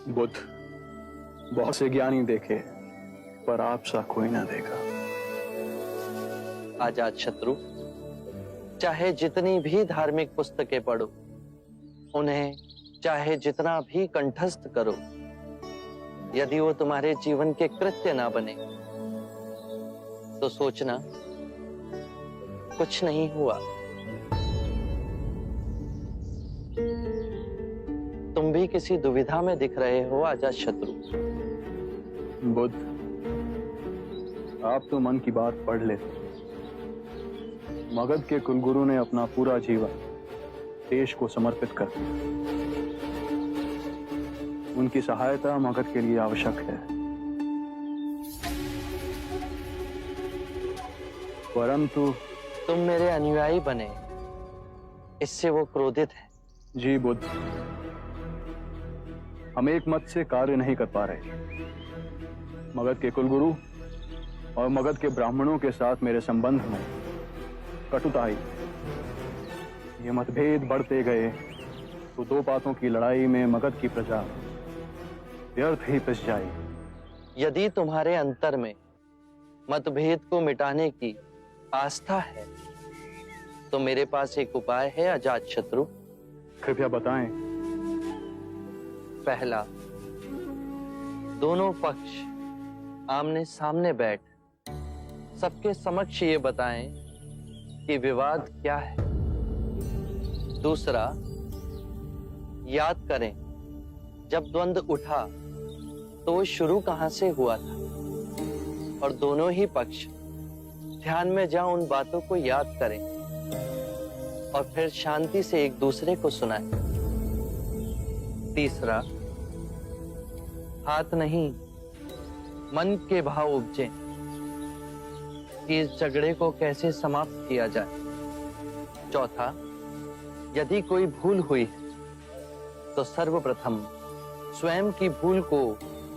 बुद्ध, बहुत से ज्ञानी देखे पर आप सा कोई ना देखा। अजातशत्रु, चाहे जितनी भी धार्मिक पुस्तकें पढ़ो, उन्हें चाहे जितना भी कंठस्थ करो, यदि वो तुम्हारे जीवन के कृत्य ना बने तो सोचना कुछ नहीं हुआ। तुम भी किसी दुविधा में दिख रहे हो अजातशत्रु। बुद्ध, आप तो मन की बात पढ़ लेते। मगध के कुलगुरु ने अपना पूरा जीवन देश को समर्पित कर दिया। उनकी सहायता मगध के लिए आवश्यक है, परंतु तुम मेरे अनुयायी बने, इससे वो क्रोधित है। जी बुद्ध, हम एक मत से कार्य नहीं कर पा रहे। मगध के कुलगुरु और मगध के ब्राह्मणों के साथ मेरे संबंध में कटुता आई। ये मतभेद बढ़ते गए तो दो बातों की लड़ाई में मगध की प्रजा व्यर्थ ही पिस जाएगी। यदि तुम्हारे अंतर में मतभेद को मिटाने की आस्था है तो मेरे पास एक उपाय है अजातशत्रु। कृपया बताएं। पहला, दोनों पक्ष आमने सामने बैठ सबके समक्ष ये बताएं कि विवाद क्या है। दूसरा, याद करें जब द्वंद्व उठा तो शुरू कहां से हुआ था, और दोनों ही पक्ष ध्यान में जा उन बातों को याद करें और फिर शांति से एक दूसरे को सुनाएं। तीसरा, हाथ नहीं मन के भाव उपजे कि इस झगड़े को कैसे समाप्त किया जाए। चौथा, यदि कोई भूल हुई है तो सर्वप्रथम स्वयं की भूल को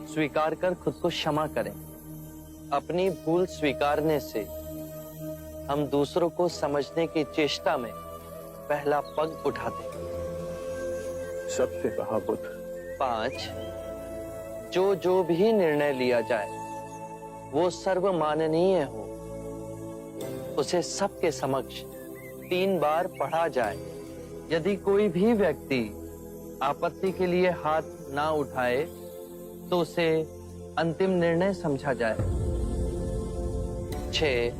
स्वीकार कर खुद को क्षमा करें। अपनी भूल स्वीकारने से हम दूसरों को समझने की चेष्टा में पहला पग उठाते हैं। सत्य कहा बुद्ध। 5, जो भी निर्णय लिया जाए वो सर्वमाननीय हो, उसे सबके समक्ष 3 बार पढ़ा जाए। यदि कोई भी व्यक्ति आपत्ति के लिए हाथ ना उठाए तो उसे अंतिम निर्णय समझा जाए। 6,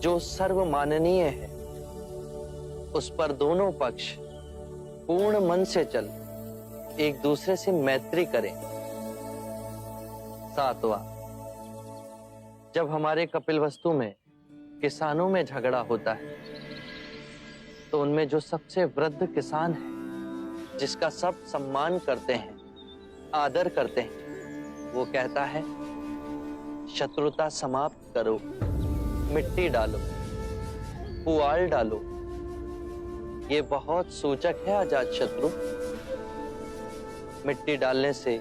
जो सर्वमाननीय है उस पर दोनों पक्ष पूर्ण मन से चल एक दूसरे से मैत्री करें। 7वां, जब हमारे कपिलवस्तु में किसानों में झगड़ा होता है तो उनमें जो सबसे वृद्ध किसान है, जिसका सब सम्मान करते हैं, आदर करते हैं, वो कहता है, शत्रुता समाप्त करो, मिट्टी डालो, पुआल डालो। ये बहुत सूचक है अजातशत्रु। मिट्टी डालने से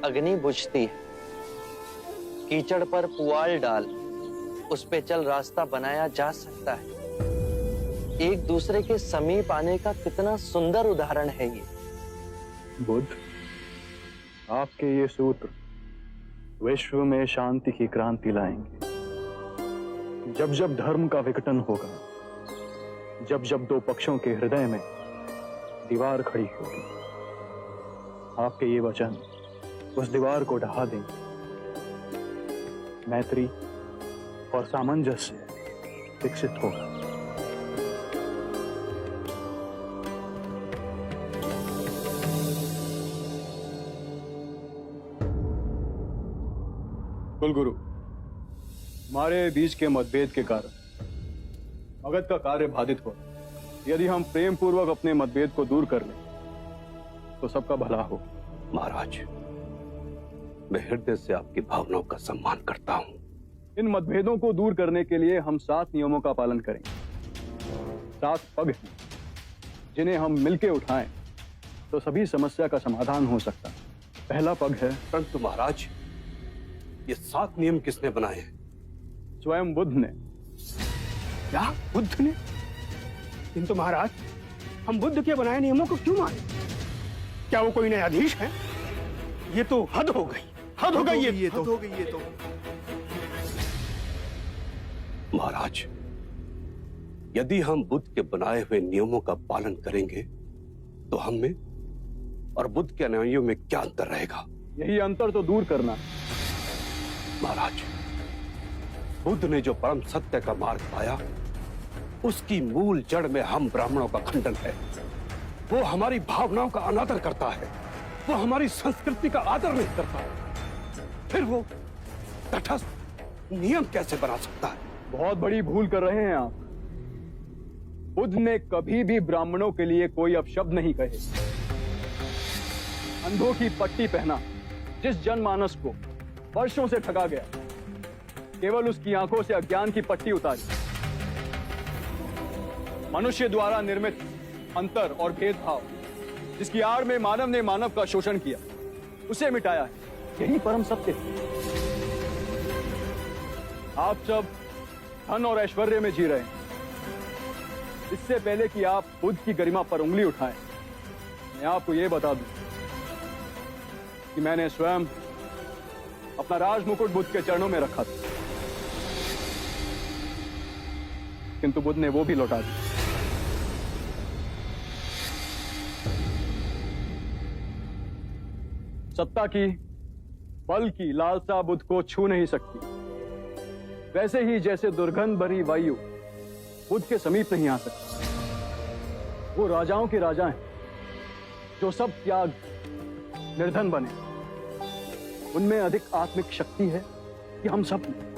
अग्नि बुझती है। कीचड़ पर पुआल डाल उस पे चल रास्ता बनाया जा सकता है। एक दूसरे के समीप आने का कितना सुंदर उदाहरण है ये। बुद्ध, आपके ये सूत्र विश्व में शांति की क्रांति लाएंगे। जब जब धर्म का विघटन होगा, जब जब दो पक्षों के हृदय में दीवार खड़ी होगी, आपके ये वचन उस दीवार को ढहा देंगे। मैत्री और सामंजस्य विकसित होगा। कुलगुरु, हमारे बीच के मतभेद के कारण मगध का कार्य बाधित हो। यदि हम प्रेम पूर्वक अपने मतभेद को दूर कर लें तो सबका भला हो। महाराज, मैं हृदय से आपकी भावनाओं का सम्मान करता हूं। इन मतभेदों को दूर करने के लिए हम 7 नियमों का पालन करेंगे। 7 पग हैं जिन्हें हम मिलके उठाएं तो सभी समस्या का समाधान हो सकता है। पहला पग है, परंतु महाराज, ये 7 नियम किसने बनाए हैं? स्वयं बुद्ध ने। क्या बुद्ध ने? किंतु महाराज, हम बुद्ध के बनाए नियमों को क्यों माने? क्या वो कोई न्यायाधीश है? ये तो हद हो गई, हद हो गई ये तो। हद हो गई ये तो। महाराज, यदि हम बुद्ध के बनाए हुए नियमों का पालन करेंगे तो हम में और बुद्ध के अनुयायियों में क्या अंतर रहेगा? यही अंतर तो दूर करना। महाराज, बुद्ध ने जो परम सत्य का मार्ग पाया, उसकी मूल जड़ में हम ब्राह्मणों का खंडन है। वो हमारी भावनाओं का अनादर करता है, वो हमारी संस्कृति का आदर नहीं करता, फिर वो तटस्थ नियम कैसे बना सकता है? बहुत बड़ी भूल कर रहे हैं आप। बुद्ध ने कभी भी ब्राह्मणों के लिए कोई अपशब्द नहीं कहे। अंधों की पट्टी पहना जिस जनमानस को वर्षों से ठगा गया, केवल उसकी आंखों से अज्ञान की पट्टी उतारी। मनुष्य द्वारा निर्मित अंतर और भेदभाव, जिसकी आड़ में मानव ने मानव का शोषण किया, उसे मिटाया है। यही परम सत्य है। आप सब धन और ऐश्वर्य में जी रहे हैं। इससे पहले कि आप बुद्ध की गरिमा पर उंगली उठाएं, मैं आपको यह बता दूं कि मैंने स्वयं अपना राज मुकुट बुद्ध के चरणों में रखा था, किंतु बुद्ध ने वो भी लौटा दिया। सत्ता की, बल की लालसा बुद्ध को छू नहीं सकती। वैसे ही जैसे दुर्गंध भरी वायु बुद्ध के समीप नहीं आ सकती। वो राजाओं के राजा हैं, जो सब त्याग निर्धन बने। उनमें अधिक आत्मिक शक्ति है कि हम सब में।